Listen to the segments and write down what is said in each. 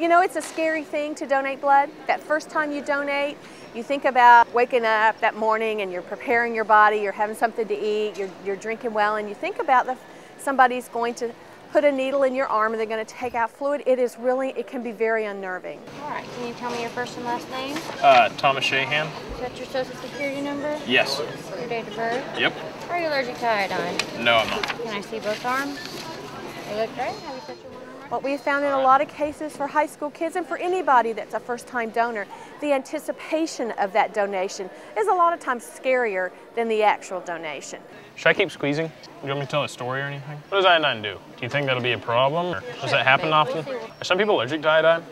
You know, it's a scary thing to donate blood. That first time you donate, you think about waking up that morning and you're preparing your body, you're having something to eat, you're drinking well, and you think about somebody's going to put a needle in your arm and they're going to take out fluid. It can be very unnerving. All right, can you tell me your first and last name? Thomas Shahan. Is that your social security number? Yes. Your date of birth? Yep. Are you allergic to iodine? No, I'm not. Can I see both arms? They look great. Have you touched your one arm? What we have found in a lot of cases for high school kids and for anybody that's a first-time donor, the anticipation of that donation is a lot of times scarier than the actual donation. Should I keep squeezing? Do you want me to tell a story or anything? What does iodine do? Do you think that'll be a problem? Or does that happen often? Are some people allergic to iodine?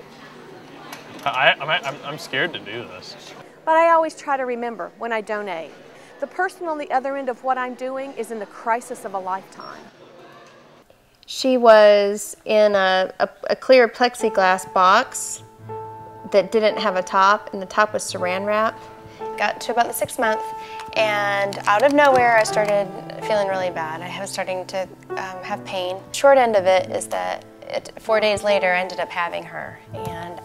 I'm scared to do this. But I always try to remember when I donate, the person on the other end of what I'm doing is in the crisis of a lifetime. She was in a clear plexiglass box that didn't have a top, and the top was saran wrap. Got to about the 6th month, and out of nowhere I started feeling really bad. I was starting to have pain. Short end of it is that 4 days later I ended up having her, and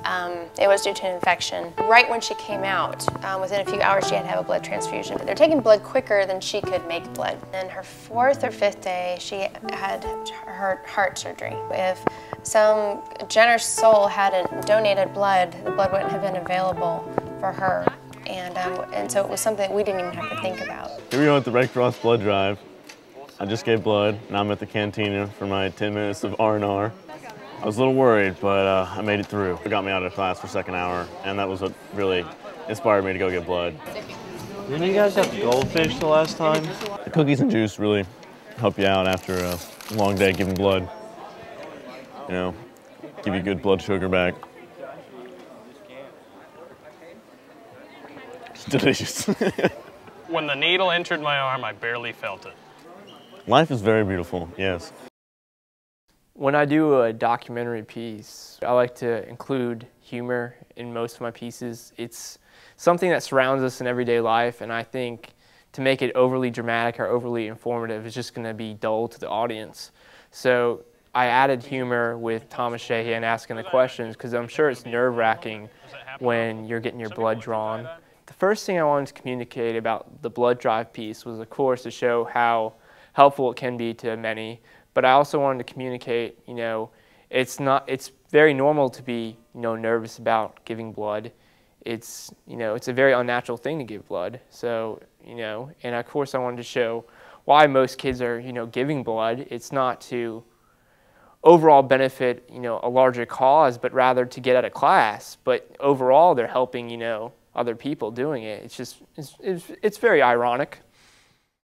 it was due to an infection. Right when she came out, within a few hours she had to have a blood transfusion. They're taking blood quicker than she could make blood. And her 4th or 5th day she had her heart surgery. If some generous soul hadn't donated blood, the blood wouldn't have been available for her. And so it was something that we didn't even have to think about. Here we are at the Red Cross blood drive. I just gave blood, and I'm at the cantina for my 10 minutes of R&R. I was a little worried, but I made it through. It got me out of class for 2nd hour, and that was what really inspired me to go get blood. Didn't you guys have goldfish the last time? The cookies and juice really help you out after a long day giving blood. You know, give you good blood sugar back. It's delicious. When the needle entered my arm, I barely felt it. Life is very beautiful, yes. When I do a documentary piece, I like to include humor in most of my pieces. It's something that surrounds us in everyday life, and I think to make it overly dramatic or overly informative is just going to be dull to the audience. So I added humor with Thomas Shahan asking the questions, because I'm sure it's nerve-wracking when you're getting your blood drawn. The first thing I wanted to communicate about the blood drive piece was, of course, to show how helpful it can be to many, but I also wanted to communicate, you know, it's very normal to be, you know, nervous about giving blood. It's a very unnatural thing to give blood. So, you know, and of course I wanted to show why most kids are, you know, giving blood. It's not to overall benefit, you know, a larger cause, but rather to get out of class. But overall they're helping, you know, other people doing it. It's just, it's very ironic.